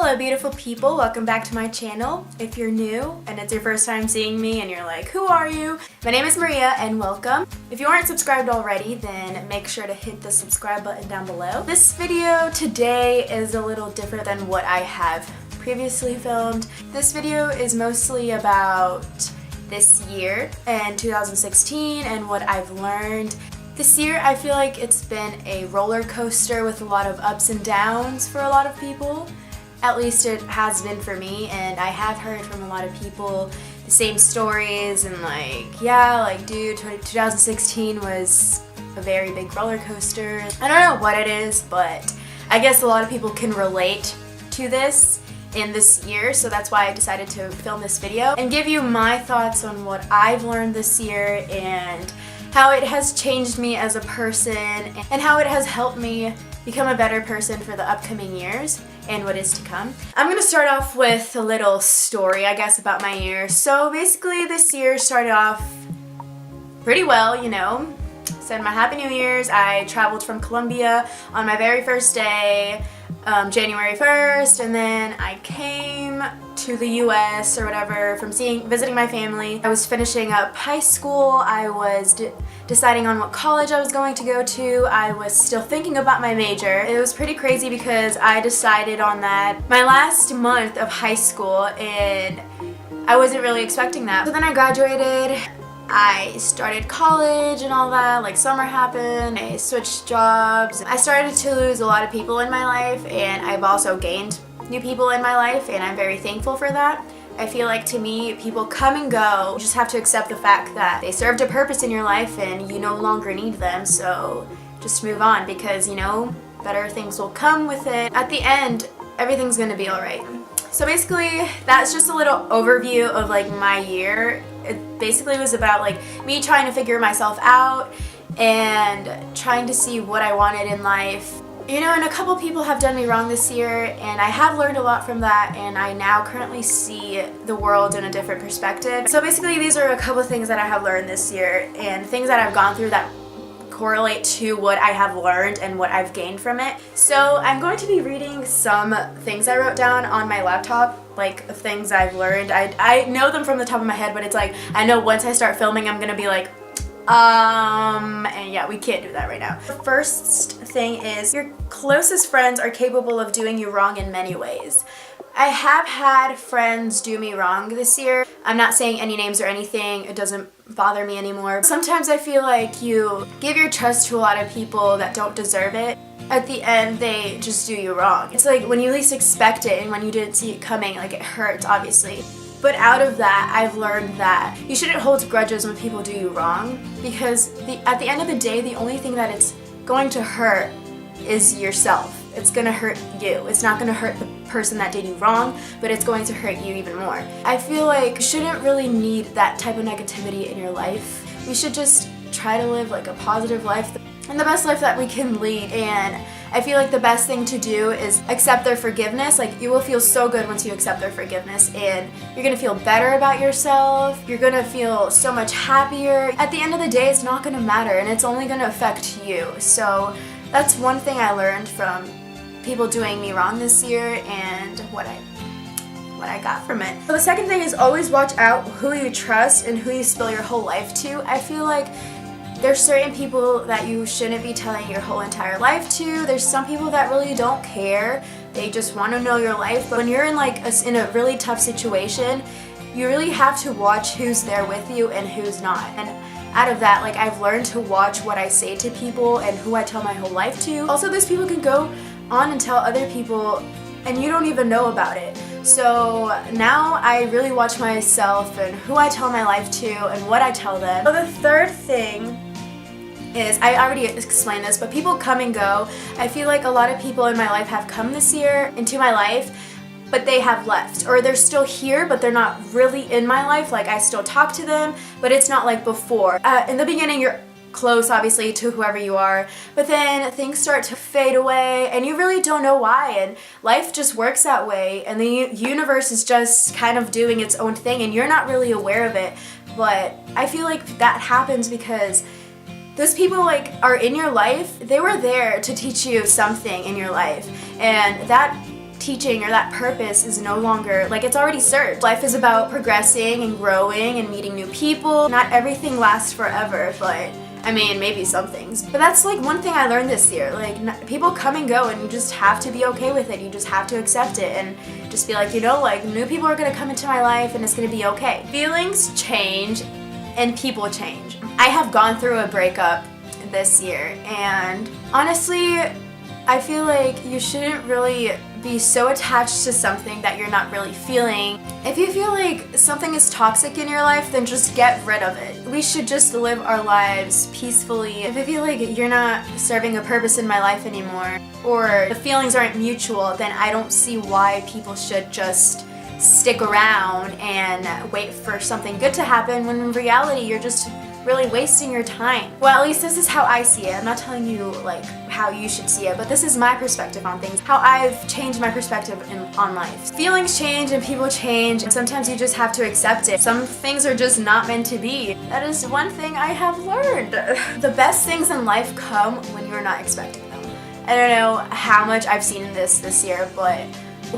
Hello beautiful people, welcome back to my channel. If you're new and it's your first time seeing me and you're like, who are you? My name is Maria and welcome. If you aren't subscribed already, then make sure to hit the subscribe button down below. This video today is a little different than what I have previously filmed. This video is mostly about this year and 2016 and what I've learned. This year I feel like it's been a roller coaster with a lot of ups and downs for a lot of people. At least it has been for me, and I have heard from a lot of people the same stories and dude, 2016 was a very big roller coaster. I don't know what it is, but I guess a lot of people can relate to this in this year, so that's why I decided to film this video and give you my thoughts on what I've learned this year and how it has changed me as a person and how it has helped me become a better person for the upcoming years and what is to come. I'm gonna start off with a little story, I guess, about my year. So basically this year started off pretty well, you know. Said my Happy New Year's. I traveled from Colombia on my very first day, January 1st, and then I came to the US or whatever from visiting my family. I was finishing up high school. I was deciding on what college I was going to go to. I was still thinking about my major. It was pretty crazy because I decided on that my last month of high school and I wasn't really expecting that. So then I graduated. I started college and all that, like summer happened, I switched jobs. I started to lose a lot of people in my life and I've also gained new people in my life and I'm very thankful for that. I feel like to me, people come and go. You just have to accept the fact that they served a purpose in your life and you no longer need them, so just move on because, you know, better things will come with it. At the end, everything's gonna be alright. So basically, that's just a little overview of like my year. It basically was about like me trying to figure myself out and trying to see what I wanted in life. You know, and a couple people have done me wrong this year and I have learned a lot from that and I now currently see the world in a different perspective. So basically these are a couple things that I have learned this year and things that I've gone through that correlate to what I have learned and what I've gained from it. So I'm going to be reading some things I wrote down on my laptop, like of things I've learned. I know them from the top of my head, but it's like I know once I start filming I'm gonna be like and yeah, we can't do that right now. The first thing is your closest friends are capable of doing you wrong in many ways. I have had friends do me wrong this year. I'm not saying any names or anything. It doesn't bother me anymore. Sometimes I feel like you give your trust to a lot of people that don't deserve it. At the end, they just do you wrong. It's like when you least expect it and when you didn't see it coming, like it hurts, obviously. But out of that, I've learned that you shouldn't hold grudges when people do you wrong because at the end of the day, the only thing that it's going to hurt is yourself. It's gonna hurt you. It's not gonna hurt the person that did you wrong, but it's going to hurt you even more. I feel like you shouldn't really need that type of negativity in your life. We should just try to live like a positive life and the best life that we can lead. And I feel like the best thing to do is accept their forgiveness. Like you will feel so good once you accept their forgiveness and you're gonna feel better about yourself. You're gonna feel so much happier. At the end of the day, it's not gonna matter and it's only gonna affect you. So that's one thing I learned from people doing me wrong this year and what I got from it. So the second thing is always watch out who you trust and who you spill your whole life to. I feel like there's certain people that you shouldn't be telling your whole entire life to. There's some people that really don't care. They just want to know your life. But when you're in in a really tough situation, you really have to watch who's there with you and who's not. And out of that, like I've learned to watch what I say to people and who I tell my whole life to. Also, those people can go on and tell other people and you don't even know about it. So now I really watch myself and who I tell my life to and what I tell them. So the third thing is, I already explained this, but people come and go. I feel like a lot of people in my life have come this year into my life, but they have left, or they're still here, but they're not really in my life. Like I still talk to them, but it's not like before. In the beginning, you're close, obviously, to whoever you are, but then things start to fade away, and you really don't know why, and life just works that way, and the universe is just kind of doing its own thing, and you're not really aware of it. But I feel like that happens because those people like are in your life. They were there to teach you something in your life, and that teaching or that purpose is no longer, like, it's already served. Life is about progressing and growing and meeting new people. Not everything lasts forever, but I mean, maybe some things. But that's like one thing I learned this year. Like, people come and go, and you just have to be okay with it. You just have to accept it and just be like, you know, like, new people are gonna come into my life and it's gonna be okay. Feelings change and people change. I have gone through a breakup this year, and honestly, I feel like you shouldn't really be so attached to something that you're not really feeling. If you feel like something is toxic in your life, then just get rid of it. We should just live our lives peacefully. If I feel like you're not serving a purpose in my life anymore, or the feelings aren't mutual, then I don't see why people should just stick around and wait for something good to happen, when in reality you're just really wasting your time. Well, at least this is how I see it. I'm not telling you like how you should see it, but this is my perspective on things, how I've changed my perspective on life. Feelings change and people change, and sometimes you just have to accept it. Some things are just not meant to be. That is one thing I have learned. The best things in life come when you're not expecting them. I don't know how much I've seen this year, but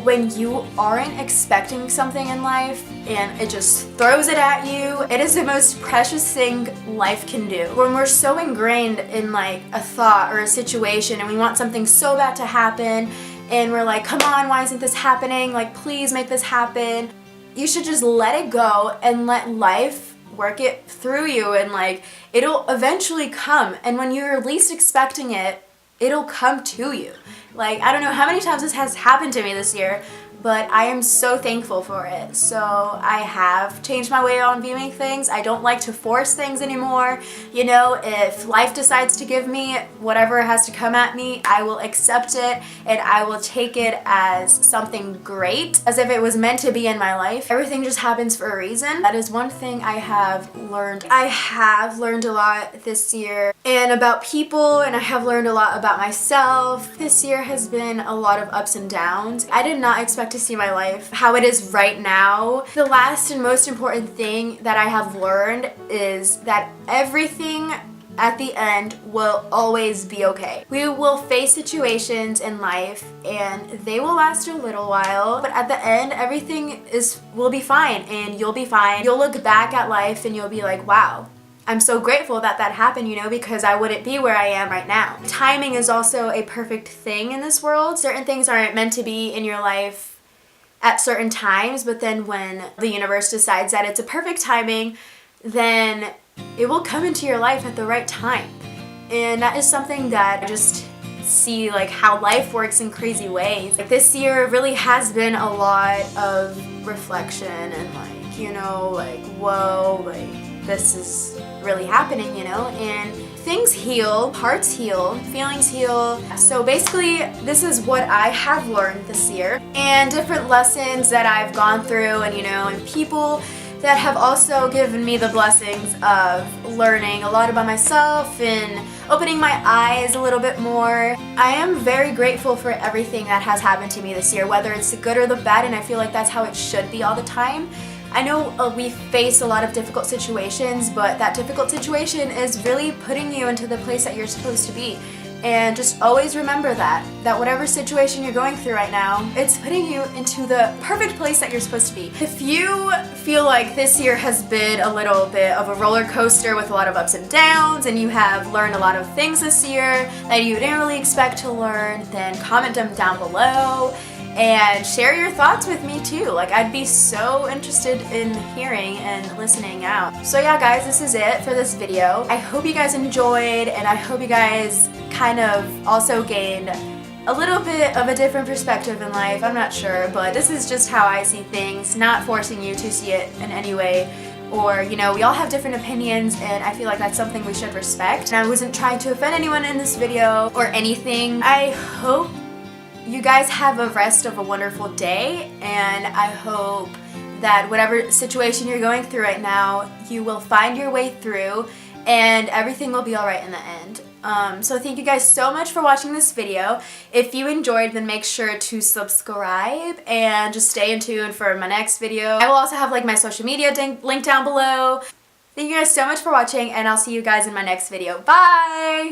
when you aren't expecting something in life and it just throws it at you, it is the most precious thing life can do. When we're so ingrained in like a thought or a situation and we want something so bad to happen and we're like, come on, why isn't this happening? Like, please make this happen. You should just let it go and let life work it through you, and like, it'll eventually come, and when you're least expecting it, it'll come to you. Like, I don't know how many times this has happened to me this year, but I am so thankful for it. So I have changed my way on viewing things. I don't like to force things anymore. You know, if life decides to give me whatever has to come at me, I will accept it and I will take it as something great, as if it was meant to be in my life. Everything just happens for a reason. That is one thing I have learned. I have learned a lot this year, and about people, and I have learned a lot about myself. This year has been a lot of ups and downs. I did not expect to see my life how it is right now. The last and most important thing that I have learned is that everything at the end will always be okay. We will face situations in life and they will last a little while, but at the end everything will be fine, and you'll be fine. You'll look back at life and you'll be like, wow, I'm so grateful that that happened, you know, because I wouldn't be where I am right now. Timing is also a perfect thing in this world. Certain things aren't meant to be in your life at certain times, but then when the universe decides that it's a perfect timing, then it will come into your life at the right time. And that is something that I just see, like, how life works in crazy ways. Like, this year really has been a lot of reflection and, like, you know, like, whoa, like, this is really happening, you know, and things heal, hearts heal, feelings heal. So basically, this is what I have learned this year, and different lessons that I've gone through, and, you know, and people that have also given me the blessings of learning a lot about myself and opening my eyes a little bit more. I am very grateful for everything that has happened to me this year, whether it's the good or the bad, and I feel like that's how it should be all the time. I know we face a lot of difficult situations, but that difficult situation is really putting you into the place that you're supposed to be. And just always remember that whatever situation you're going through right now, it's putting you into the perfect place that you're supposed to be. If you feel like this year has been a little bit of a roller coaster with a lot of ups and downs, and you have learned a lot of things this year that you didn't really expect to learn, then comment them down below and share your thoughts with me too. Like, I'd be so interested in hearing and listening out. So yeah, guys, this is it for this video. I hope you guys enjoyed, and I hope you guys kind of also gained a little bit of a different perspective in life. I'm not sure, but this is just how I see things, not forcing you to see it in any way. Or, you know, we all have different opinions, and I feel like that's something we should respect. And I wasn't trying to offend anyone in this video or anything. I hope you guys have a rest of a wonderful day, and I hope that whatever situation you're going through right now, you will find your way through and everything will be alright in the end. So thank you guys so much for watching this video. If you enjoyed, then make sure to subscribe and just stay in tune for my next video. I will also have like my social media link down below. Thank you guys so much for watching, and I'll see you guys in my next video. Bye!